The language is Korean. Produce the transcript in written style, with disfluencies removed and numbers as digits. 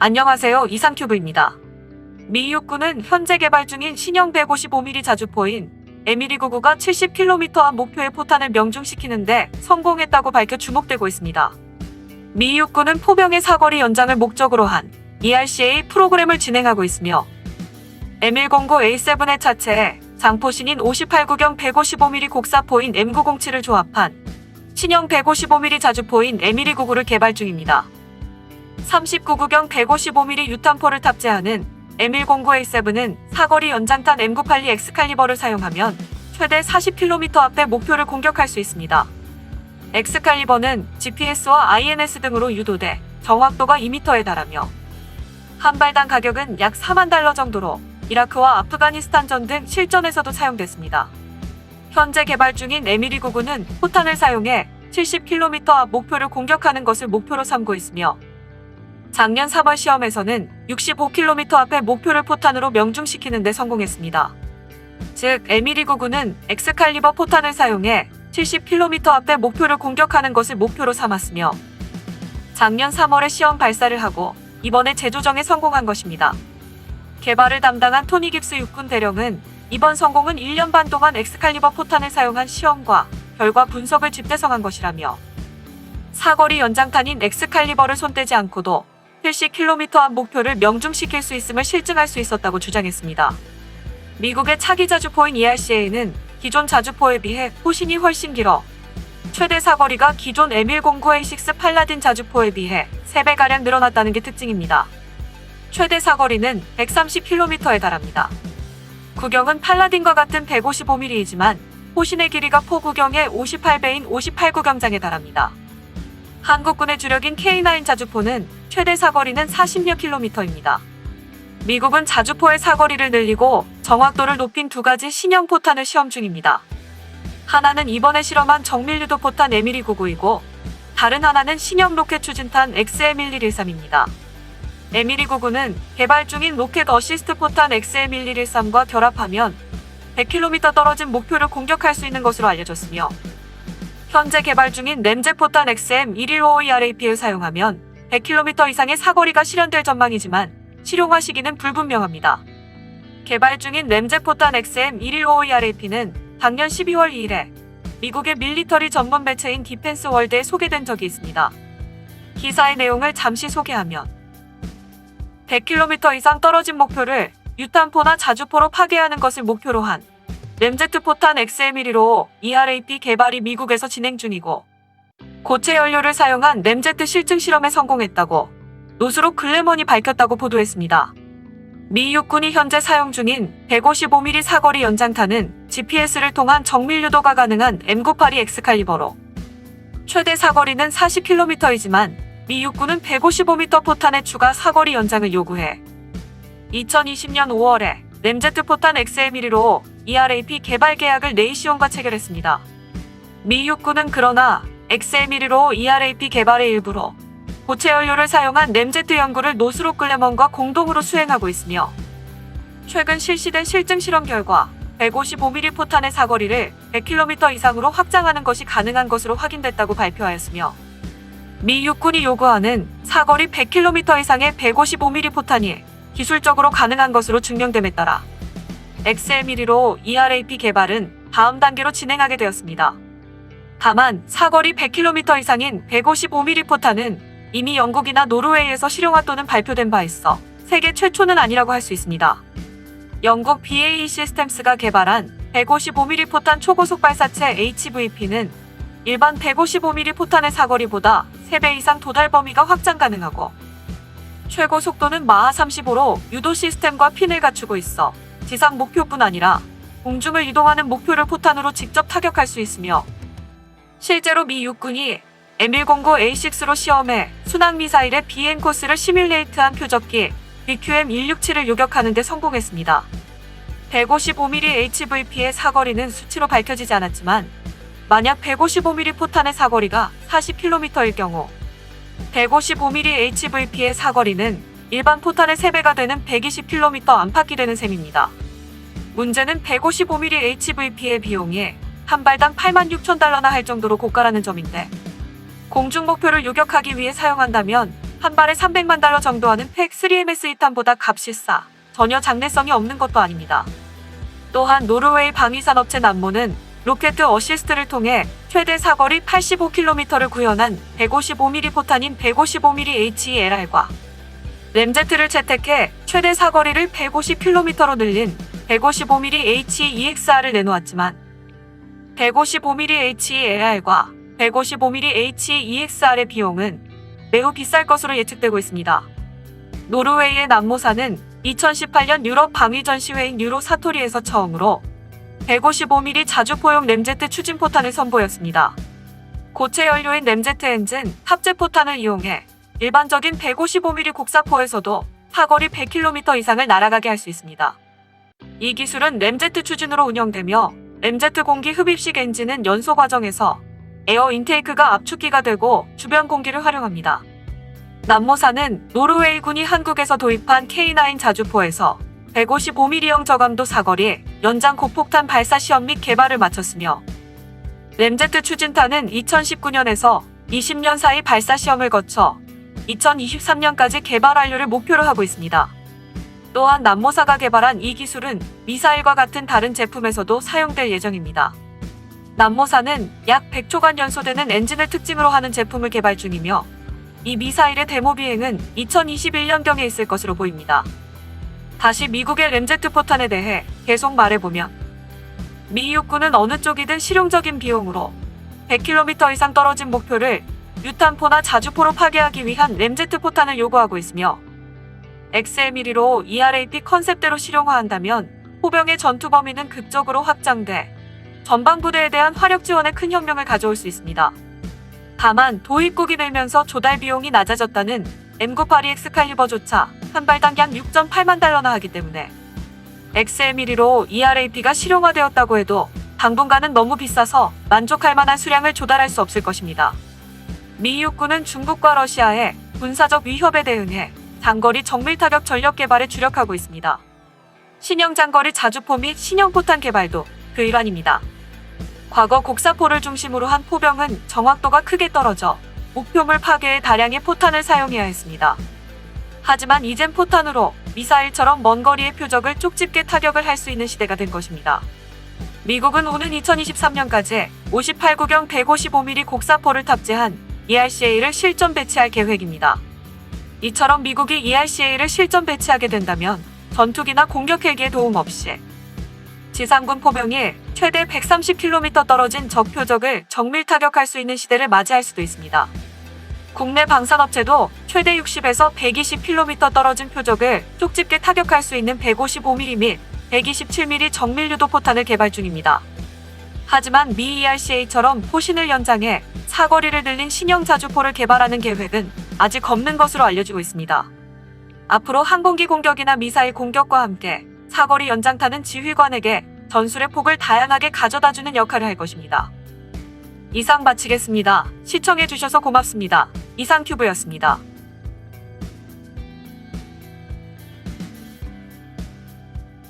안녕하세요. 이상큐브입니다. 미 육군은 현재 개발 중인 신형 155mm 자주포인 M1299가 70km 앞 목표의 포탄을 명중시키는데 성공했다고 밝혀 주목되고 있습니다. 미 육군은 포병의 사거리 연장을 목적으로 한 ERCA 프로그램을 진행하고 있으며 M109A7의 차체에 장포신인 58구경 155mm 곡사포인 M907을 조합한 신형 155mm 자주포인 M1299를 개발 중입니다. 39구경 155mm 유탄포를 탑재하는 M109A7은 사거리 연장탄 M982 엑스칼리버를 사용하면 최대 40km 앞의 목표를 공격할 수 있습니다. 엑스칼리버는 GPS와 INS 등으로 유도돼 정확도가 2m에 달하며 한 발당 가격은 약 4만 달러 정도로 이라크와 아프가니스탄전 등 실전에서도 사용됐습니다. 현재 개발 중인 M1299는 포탄을 사용해 70km 앞 목표를 공격하는 것을 목표로 삼고 있으며 작년 3월 시험에서는 65km 앞의 목표를 포탄으로 명중시키는 데 성공했습니다. 즉 M1299는 엑스칼리버 포탄을 사용해 70km 앞의 목표를 공격하는 것을 목표로 삼았으며 작년 3월에 시험 발사를 하고 이번에 재조정에 성공한 것입니다. 개발을 담당한 토니 깁스 육군 대령은 이번 성공은 1년 반 동안 엑스칼리버 포탄을 사용한 시험과 결과 분석을 집대성한 것이라며 사거리 연장탄인 엑스칼리버를 손대지 않고도 70km 앞 목표를 명중시킬 수 있음을 실증할 수 있었다고 주장했습니다. 미국의 차기 자주포인 ERCA는 기존 자주포에 비해 포신이 훨씬 길어 최대 사거리가 기존 M109A6 팔라딘 자주포에 비해 3배가량 늘어났다는 게 특징입니다. 최대 사거리는 130km에 달합니다. 구경은 팔라딘과 같은 155mm이지만 포신의 길이가 포구경의 58배인 58구경장에 달합니다. 한국군의 주력인 K9 자주포는 최대 사거리는 40여 킬로미터입니다. 미국은 자주포의 사거리를 늘리고 정확도를 높인 두 가지 신형 포탄을 시험 중입니다. 하나는 이번에 실험한 정밀유도 포탄 M1299이고 다른 하나는 신형 로켓 추진탄 XM1113입니다. M1299는 개발 중인 로켓 어시스트 포탄 XM1113과 결합하면 100km 떨어진 목표를 공격할 수 있는 것으로 알려졌으며 현재 개발 중인 램제 포탄 XM1155ERAP를 사용하면 100km 이상의 사거리가 실현될 전망이지만 실용화 시기는 불분명합니다. 개발 중인 램제 포탄 XM1155ERAP는 작년 12월 2일에 미국의 밀리터리 전문 매체인 디펜스 월드에 소개된 적이 있습니다. 기사의 내용을 잠시 소개하면 100km 이상 떨어진 목표를 유탄포나 자주포로 파괴하는 것을 목표로 한 램제트 포탄 XM1155 ERAP 개발이 미국에서 진행 중이고 고체 연료를 사용한 램제트 실증 실험에 성공했다고 노스로 글래먼이 밝혔다고 보도했습니다. 미 육군이 현재 사용 중인 155mm 사거리 연장탄은 GPS를 통한 정밀 유도가 가능한 M982 엑스칼리버로 최대 사거리는 40km이지만 미 육군은 155m 포탄의 추가 사거리 연장을 요구해 2020년 5월에 램제트 포탄 XM1155 ERAP 개발 계약을 네이시온과 체결했습니다. 미 육군은 그러나 XM1155 ERAP 개발의 일부로 고체 연료를 사용한 램제트 연구를 노스록 글래먼과 공동으로 수행하고 있으며 최근 실시된 실증 실험 결과 155mm 포탄의 사거리를 100km 이상으로 확장하는 것이 가능한 것으로 확인됐다고 발표하였으며 미 육군이 요구하는 사거리 100km 이상의 155mm 포탄이 기술적으로 가능한 것으로 증명됨에 따라 XM1155 ERAP 개발은 다음 단계로 진행하게 되었습니다. 다만 사거리 100km 이상인 155mm 포탄은 이미 영국이나 노르웨이에서 실용화 또는 발표된 바 있어 세계 최초는 아니라고 할 수 있습니다. 영국 BAE 시스템스가 개발한 155mm 포탄 초고속 발사체 HVP는 일반 155mm 포탄의 사거리보다 3배 이상 도달 범위가 확장 가능하고 최고 속도는 마하 35로 유도 시스템과 핀을 갖추고 있어 지상 목표뿐 아니라 공중을 이동하는 목표를 포탄으로 직접 타격할 수 있으며 실제로 미 육군이 M109A6로 시험해 순항미사일의 비행 코스를 시뮬레이트한 표적기 BQM167을 요격하는 데 성공했습니다. 155mm HVP의 사거리는 수치로 밝혀지지 않았지만 만약 155mm 포탄의 사거리가 40km일 경우 155mm HVP의 사거리는 일반 포탄의 3배가 되는 120km 안팎이 되는 셈입니다. 문제는 155mm HVP의 비용이 한 발당 86,000달러나 할 정도로 고가라는 점인데 공중 목표를 요격하기 위해 사용한다면 한 발에 300만 달러 정도 하는 팩3MS 2탄보다 값이 싸 전혀 장래성이 없는 것도 아닙니다. 또한 노르웨이 방위산업체 남모는 로켓 어시스트를 통해 최대 사거리 85km를 구현한 155mm 포탄인 155mm HELR과 램제트를 채택해 최대 사거리를 150km로 늘린 155mm HEXR을 내놓았지만 155mm HELR과 155mm HEXR의 비용은 매우 비쌀 것으로 예측되고 있습니다. 노르웨이의 남모사는 2018년 유럽 방위 전시회인 유로 사토리에서 처음으로 155mm 자주포용 램제트 추진 포탄을 선보였습니다. 고체 연료인 램제트 엔진 탑재 포탄을 이용해 일반적인 155mm 곡사포에서도 사거리 100km 이상을 날아가게 할 수 있습니다. 이 기술은 램제트 추진으로 운영되며 램제트 공기 흡입식 엔진은 연소 과정에서 에어 인테이크가 압축기가 되고 주변 공기를 활용합니다. 남모사는 노르웨이군이 한국에서 도입한 K9 자주포에서 155mm형 저감도 사거리 연장 고폭탄 발사 시험 및 개발을 마쳤으며 램제트 추진탄은 2019년에서 20년 사이 발사 시험을 거쳐 2023년까지 개발 완료를 목표로 하고 있습니다. 또한 남모사가 개발한 이 기술은 미사일과 같은 다른 제품에서도 사용될 예정입니다. 남모사는 약 100초간 연소되는 엔진을 특징으로 하는 제품을 개발 중이며 이 미사일의 데모 비행은 2021년경에 있을 것으로 보입니다. 다시 미국의 램제트 포탄에 대해 계속 말해보면 미 육군은 어느 쪽이든 실용적인 비용으로 100km 이상 떨어진 목표를 유탄포나 자주포로 파괴하기 위한 램제트 포탄을 요구하고 있으며 XM1로 ERAP 컨셉대로 실용화한다면 포병의 전투 범위는 극적으로 확장돼 전방부대에 대한 화력 지원에 큰 혁명을 가져올 수 있습니다. 다만 도입국이 늘면서 조달 비용이 낮아졌다는 M982 엑스칼리버조차 한 발당 약 6.8만 달러나 하기 때문에 XM1로 ERAP가 실용화되었다고 해도 당분간은 너무 비싸서 만족할 만한 수량을 조달할 수 없을 것입니다. 미 육군은 중국과 러시아의 군사적 위협에 대응해 장거리 정밀타격 전력 개발에 주력하고 있습니다. 신형 장거리 자주포 및 신형 포탄 개발도 그 일환입니다. 과거 곡사포를 중심으로 한 포병은 정확도가 크게 떨어져 목표물 파괴에 다량의 포탄을 사용해야 했습니다. 하지만 이젠 포탄으로 미사일처럼 먼 거리의 표적을 쪽집게 타격을 할 수 있는 시대가 된 것입니다. 미국은 오는 2023년까지 58구경 155mm 곡사포를 탑재한 ERCA를 실전 배치할 계획입니다. 이처럼 미국이 ERCA를 실전 배치하게 된다면 전투기나 공격 헬기의 도움 없이 지상군 포병이 최대 130km 떨어진 적 표적을 정밀 타격할 수 있는 시대를 맞이할 수도 있습니다. 국내 방산업체도 최대 60에서 120km 떨어진 표적을 쪽집게 타격할 수 있는 155mm 및 127mm 정밀 유도 포탄을 개발 중입니다. 하지만 미 ERCA처럼 포신을 연장해 사거리를 늘린 신형 자주포를 개발하는 계획은 아직 없는 것으로 알려지고 있습니다. 앞으로 항공기 공격이나 미사일 공격과 함께 사거리 연장탄은 지휘관에게 전술의 폭을 다양하게 가져다주는 역할을 할 것입니다. 이상 마치겠습니다. 시청해주셔서 고맙습니다. 이상큐브였습니다.